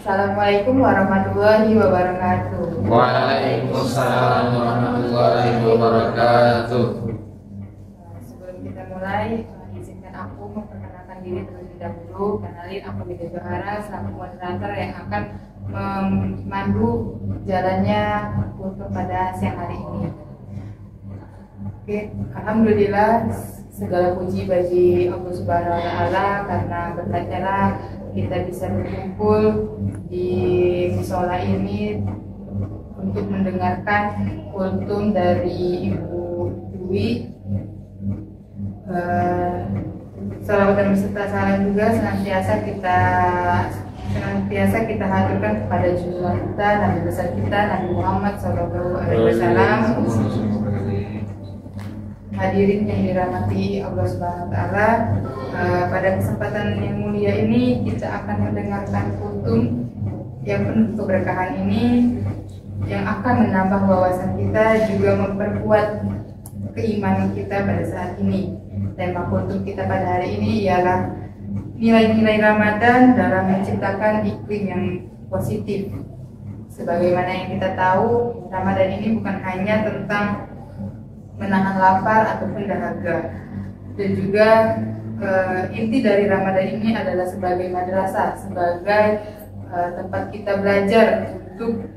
Assalamualaikum warahmatullahi wabarakatuh. Waalaikumsalam warahmatullahi wabarakatuh. Sebelum kita mulai, izinkan aku memperkenalkan diri terlebih dahulu. Kenalin, aku Bida Johara, selaku moderator yang akan memandu jalannya untuk pada siang hari ini. Oke, alhamdulillah segala puji bagi Allah Subhanahu wa taala karena berkatnya kita bisa berkumpul di musola ini untuk mendengarkan kultum dari Ibu Dwi. Salawat dan beserta salam juga senantiasa kita haturkan kepada junjungan kita, Nabi besar kita, Nabi Muhammad SAW. Hadirin yang dirahmati Allah Subhanahu wa taala, pada kesempatan yang mulia ini kita akan mendengarkan kultum yang penuh keberkahan ini yang akan menambah wawasan kita, juga memperkuat keimanan kita pada saat ini. Tema kultum kita pada hari ini ialah nilai-nilai Ramadan dalam menciptakan iklim yang positif. Sebagaimana yang kita tahu, Ramadan ini bukan hanya tentang menahan lapar ataupun dahaga, dan juga inti dari Ramadan ini adalah sebagai madrasah, sebagai tempat kita belajar untuk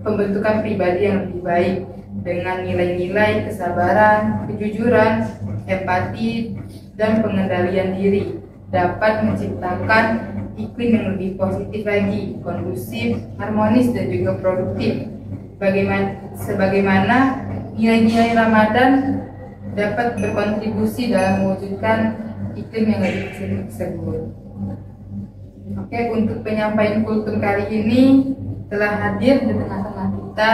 pembentukan pribadi yang lebih baik dengan nilai-nilai kesabaran, kejujuran, empati, dan pengendalian diri, dapat menciptakan iklim yang lebih positif lagi, kondusif, harmonis, dan juga produktif. Sebagaimana nilai-nilai Ramadan dapat berkontribusi dalam mewujudkan iklim yang lebih tersebut. Oke, untuk penyampaian kultum kali ini telah hadir di tengah-tengah kita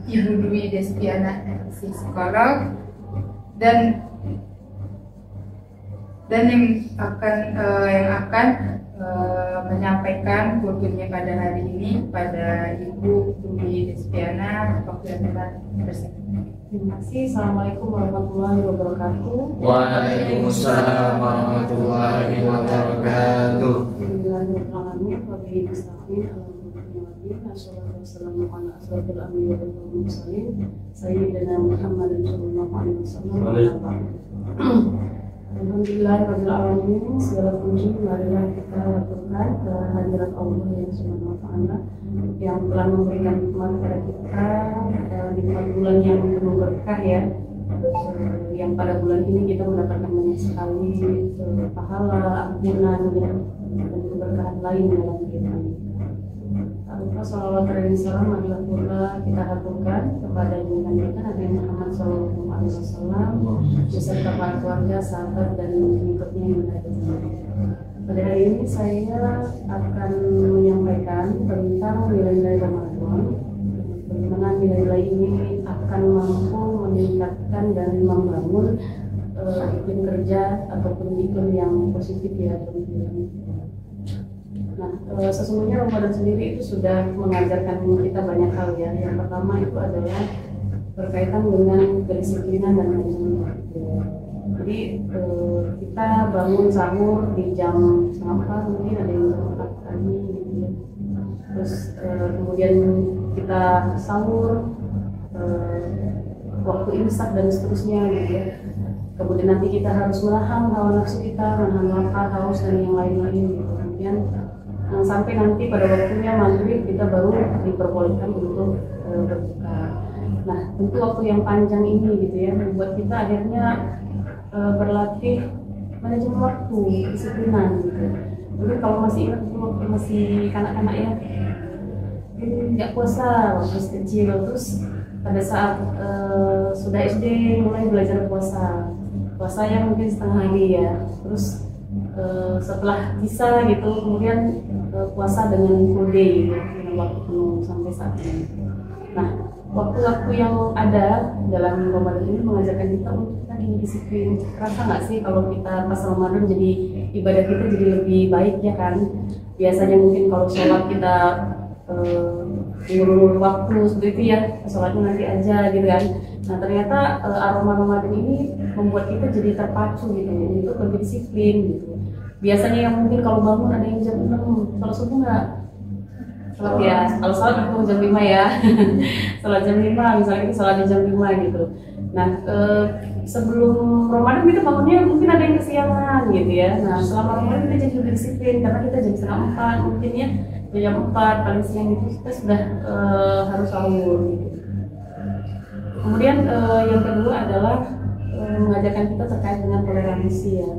Ibu Dwi Despiana, psikolog, dan yang akan menyampaikan kultumnya pada hari ini pada Ibu Dwi Despiana. Waktu dan tempat bersama. Terima kasih. Assalamualaikum warahmatullahi wabarakatuh. Waalaikumsalam warahmatullahi wabarakatuh. Bismillahirrahmanirrahim. Wassalamualaikum warahmatullahi wabarakatuh. Sayyidina Muhammad sallallahu alaihi wasallam. Alhamdulillahirabbil alamin. Segala puji marilah kita haturkan kehadirat Allah yang Subhanahu wa taala yang telah memberikan nikmat kepada kita, nikmat bulan yang penuh berkah ya, yang pada bulan ini kita mendapatkan banyak sekali pahala, ampunan ya, dan keberkahan lain dalam kehidupan kita. Tanpa sholawat dan salam marilah pula kita haturkan kepada junjungan kita Nabi Muhammad SAW beserta para keluarga, sahabat, dan pengikutnya yang berada di sini. Pada hari ini saya akan menyampaikan tentang nilai-nilai Ramadan. Bagaimana nilai-nilai ini akan mampu meningkatkan dan membangun iklim kerja ataupun iklim yang positif ya teman-teman. Nah, sesungguhnya Ramadan sendiri itu sudah mengajarkan kita banyak hal ya. Yang pertama itu adalah berkaitan dengan kedisiplinan dan manajemen waktu. Jadi kita bangun sahur di jam 3:30, mungkin ada yang jam 4 pagi gitu ya. Terus kemudian kita sahur, waktu imsak dan seterusnya gitu ya. Kemudian nanti kita harus menahan hawa nafsu kita, menahan lapar, haus, dan yang lain-lain gitu. Kemudian sampai nanti pada waktunya maghrib kita baru diperbolehkan untuk berbuka. Nah, tentu waktu yang panjang ini gitu ya membuat kita akhirnya berlatih manajemen waktu, disiplinan gitu. Jadi kalau masih ingat waktu masih kanak-kanak ya, nggak puasa waktu masih kecil, terus pada saat sudah SD mulai belajar puasa yang mungkin setengah hari ya, terus setelah bisa gitu kemudian puasa dengan full day gitu, dengan waktu penuh sampai saat ini. Nah, waktu-waktu yang ada dalam Ramadan ini mengajarkan kita untuk tadi disiplin. Rasa nggak sih kalau kita pas Ramadan jadi ibadah kita jadi lebih baik ya kan? Biasanya mungkin kalau sholat kita ngurus waktu seperti itu ya, sholatnya nanti aja gitu kan. Nah ternyata aroma Ramadan ini membuat kita jadi terpacu gitu, untuk lebih disiplin gitu. biasanya yang mungkin kalau bangun ada yang jam 6, kalau subuh nggak sholat ya, kalau sholat itu jam 5 ya. Sholat jam 5, misalnya kita sholat jam 5 gitu. Nah, sebelum Ramadan kita bangunnya mungkin ada yang kesiangan gitu ya. Nah, selama Ramadan kita jadi lebih disiplin karena kita jam setengah 4 mungkin ya, jam 4 paling siang itu kita sudah harus sahur gitu. Kemudian yang kedua adalah mengajarkan kita terkait dengan toleransi ya.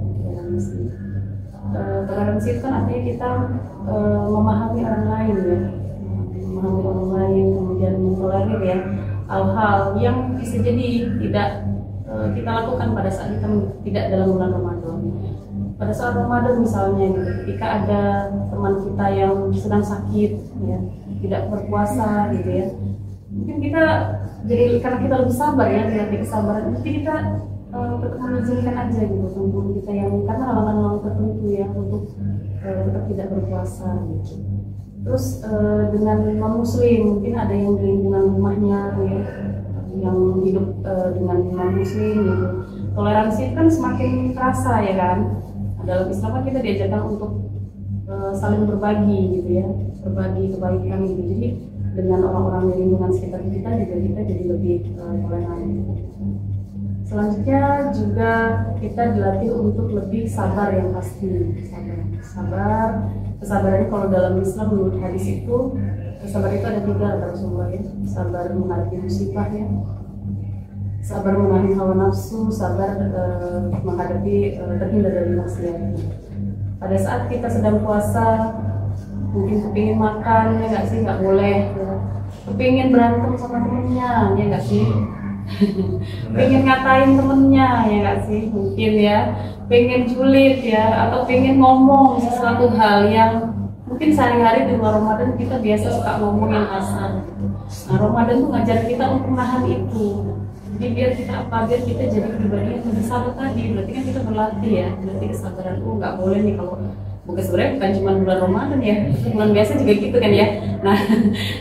Toleransi itu kan artinya kita memahami orang lain ya, memahami orang lain, kemudian mentolerir ya hal-hal yang bisa jadi tidak kita lakukan pada saat kita tidak dalam bulan Ramadan. Pada saat Ramadan misalnya gitu, ketika ada teman kita yang sedang sakit ya, tidak berpuasa gitu ya, mungkin kita jadi karena kita lebih sabar ya, dilatih kesabaran, mesti kita tetap mengizinkan aja gitu teman kita yang karena halangan tertentu ya untuk tetap tidak berpuasa gitu. Terus dengan non muslim mungkin ada yang di lingkungan rumahnya ya, yang hidup dengan non muslim gitu, toleransi kan semakin terasa ya kan. Dalam Islam kan kita diajarkan untuk saling berbagi gitu ya, berbagi kebaikan gitu. Jadi dengan orang-orang di lingkungan sekitar kita juga kita jadi lebih toleran. Selanjutnya juga kita dilatih untuk lebih sabar yang pasti. Sabar. Kesabaran kalau dalam Islam menurut hadis itu, sabar itu ada 3 kata Rasulullah ya. Sabar menghadapi musibah ya, sabar menahan hawa nafsu, sabar menghadapi terhindar dari maksiat. Pada saat kita sedang puasa, mungkin kepingin makan ya nggak sih, nggak boleh ya. Kepingin berantem sama temennya ya nggak sih, pengen ngatain temennya ya nggak sih, mungkin ya pengen julid ya, atau pengen ngomong sesuatu hal yang mungkin sehari-hari di luar Ramadan kita biasa suka ngomong yang kasar. Nah, Ramadan tuh ngajar kita untuk menahan itu. Jadi biar kita jadi pribadi yang lebih sabar tadi. Berarti kan kita berlatih ya, berarti kesabaran. Nggak boleh nih kalau bukan, sebenarnya bukan cuma bulan Ramadan ya, bulan biasa juga gitu kan ya. Nah,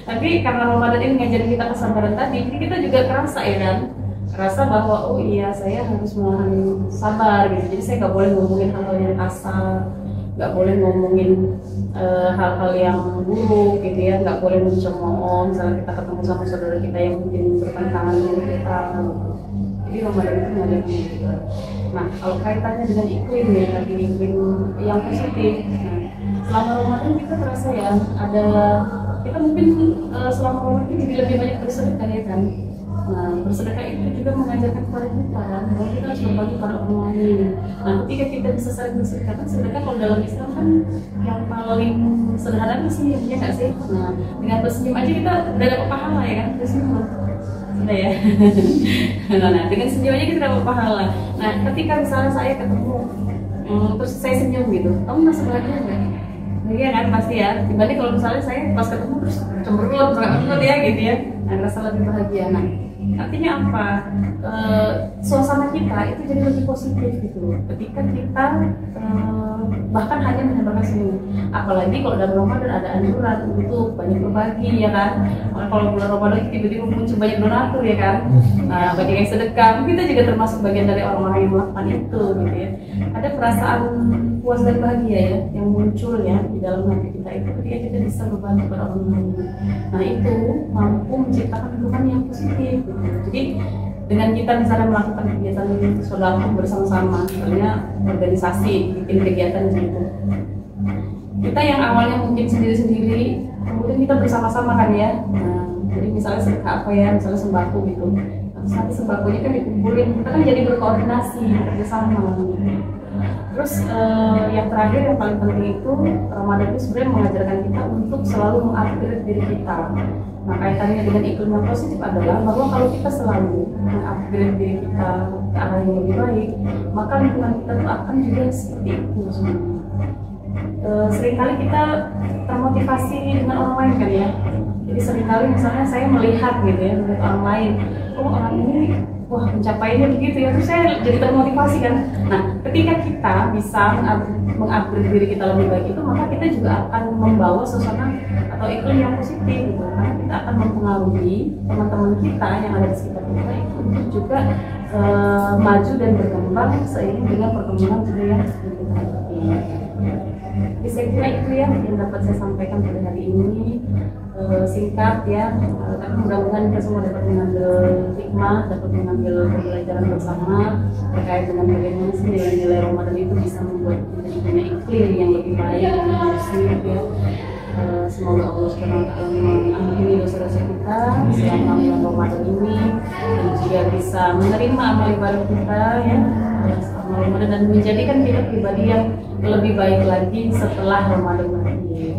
tapi karena Ramadan ini ngajarin kita kesabaran tadi, jadi kita juga kerasa ya kan, kerasa bahwa oh iya saya harus menahan sabar gitu. Jadi saya nggak boleh ngomongin hal-hal yang kasar, nggak boleh ngomongin hal-hal yang buruk gitu ya, nggak boleh mencemooh misalnya kita ketemu sama saudara kita yang mungkin bertentangan dengan kita gitu. Jadi Ramadan itu ngajarin kita. Nah, kalau kaitannya dengan iklim ya, tadi iklim yang positif. Nah, selama Ramadan kita terasa ya, ada kita mungkin selama Ramadan ini lebih banyak bersedekah ya kan. Nah, bersedekah itu juga mengajarkan kepada kita kan, bahwa kita harus berbagi pada orang lain. Nah, ketika kita bisa saling bersedekah, kan sedekah kalau dalam Islam kan yang paling sederhana itu senyum ya nggak sih? Nah, dengan bersenyum aja kita udah dapat pahala ya kan, bersenyum. Sudah ya. Nah, dengan senyum aja kita dapat pahala. Nah, ketika misalnya saya ketemu, terus saya senyum gitu, kamu merasa bahagia nggak? Iya kan, pasti ya. Dibanding kalau misalnya saya pas ketemu terus cemberut, ya gitu ya. Nah, ngerasa lebih bahagia. Nah, artinya apa? Suasana kita itu jadi lebih positif gitu. Ketika kita bahkan hanya menambahkan senyum. Apalagi kalau dalam Ramadan ada anjuran untuk banyak berbagi ya kan. Kalau bulan Ramadan tiba-tiba muncul banyak donatur ya kan. Nah, banyak yang sedekah. Kita juga termasuk bagian dari orang-orang yang melakukan itu gitu ya. Ada perasaan puas dan bahagia ya yang muncul ya di dalam hati kita itu ketika kita bisa berbagi pada orang lain. Nah, itu mampu menciptakan lingkungan yang positif gitu. Jadi dengan kita misalnya melakukan kegiatan sodako bersama-sama, misalnya organisasi bikin kegiatan gitu, kita yang awalnya mungkin sendiri-sendiri, kemudian kita bersama-sama kan ya. Nah, jadi misalnya sedekah apa ya, misalnya sembako gitu, terus nanti sembakonya kan dikumpulin, kita kan jadi berkoordinasi bersama gitu. Terus yang terakhir yang paling penting itu Ramadan itu sebenarnya mengajarkan kita untuk selalu mengupgrade diri kita. Nah, kaitannya dengan iklim yang positif adalah bahwa kalau kita selalu mengupgrade diri kita ke arah yang lebih baik, maka lingkungan kita tuh akan juga seperti itu sebenarnya. Seringkali kita termotivasi dengan orang lain kan ya. Jadi seringkali misalnya saya melihat gitu ya, melihat orang lain, oh orang ini wah pencapaiannya begitu ya, terus saya jadi termotivasi kan. Nah, ketika kita bisa mengupgrade diri kita lebih baik itu, maka kita juga akan membawa suasana atau iklim yang positif gitu. Karena kita akan mempengaruhi teman-teman kita yang ada di sekitar kita itu untuk juga maju dan berkembang seiring dengan perkembangan budaya yang kita hadapi. Jadi saya kira itu ya yang dapat saya sampaikan pada hari ini. Singkat ya, tapi mudah-mudahan kita semua dapat mengambil hikmah, dapat mengambil pembelajaran bersama terkait dengan bagaimana sih nilai-nilai Ramadan itu bisa membuat kita punya iklim yang lebih baik dan kondusif ya. Semoga Allah SWT mengampuni dosa-dosa kita selama bulan Ramadan ini dan juga bisa menerima amal ibadah kita ya, amal ibadah dan menjadikan kita pribadi yang lebih baik lagi setelah Ramadan nanti.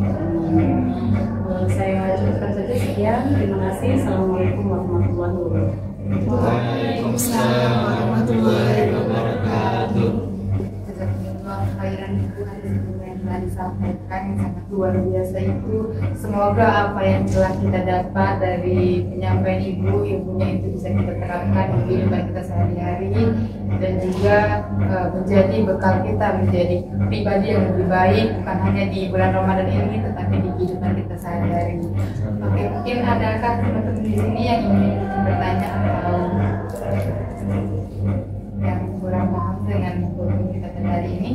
Saya cukupkan saja sekian. Terima kasih. Assalamualaikum warahmatullahi wabarakatuh. Waalaikumsalam warahmatullahi wabarakatuh. Jazakumullah khairan itu yang telah disampaikan yang sangat luar biasa itu. Semoga apa yang telah kita dapat dari penyampaian ilmunya itu bisa kita terapkan di kehidupan kita sehari-hari dan juga menjadi bekal kita menjadi pribadi yang lebih baik bukan hanya di bulan Ramadan ini tetapi di kehidupan kita sehari-hari. Oke, mungkin adakah teman-teman di sini yang ingin bertanya atau yang kurang paham dengan kurikulum kita pada hari ini?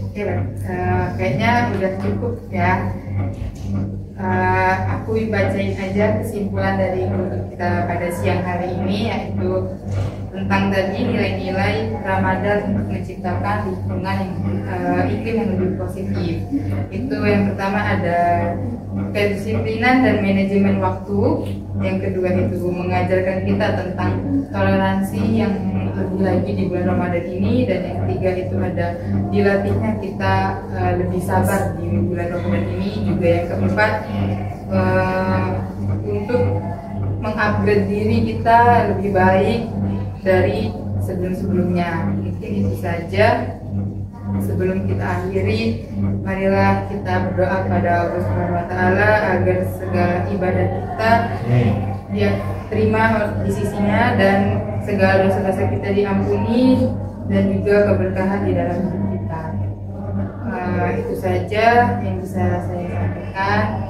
Oke, kayaknya udah cukup ya. Aku bacain aja kesimpulan dari kurikulum kita pada siang hari ini, yaitu tentang tadi nilai-nilai Ramadan untuk menciptakan lingkungan iklim yang lebih positif. Itu yang pertama ada kedisiplinan dan manajemen waktu. Yang kedua itu mengajarkan kita tentang toleransi yang lebih lagi di bulan Ramadan ini. Dan yang ketiga itu ada dilatihnya kita lebih sabar di bulan Ramadan ini. Juga yang keempat untuk mengupgrade diri kita lebih baik dari sebelum-sebelumnya. Mungkin itu saja. Sebelum kita akhiri, marilah kita berdoa pada Allah Subhanahu wa Ta'ala agar segala ibadah kita Dia terima di sisinya dan segala dosa-dosa kita diampuni dan juga keberkahan di dalam hidup kita. Itu saja yang bisa saya sampaikan.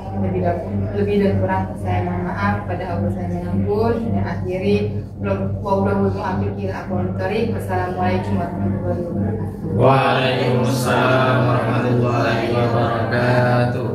Lebih dan kurang saya mohon maaf, pada Allah saya mengampun. Saya akhiri. Wassalamualaikum warahmatullahi wabarakatuh. Waalaikumsalam warahmatullahi wabarakatuh.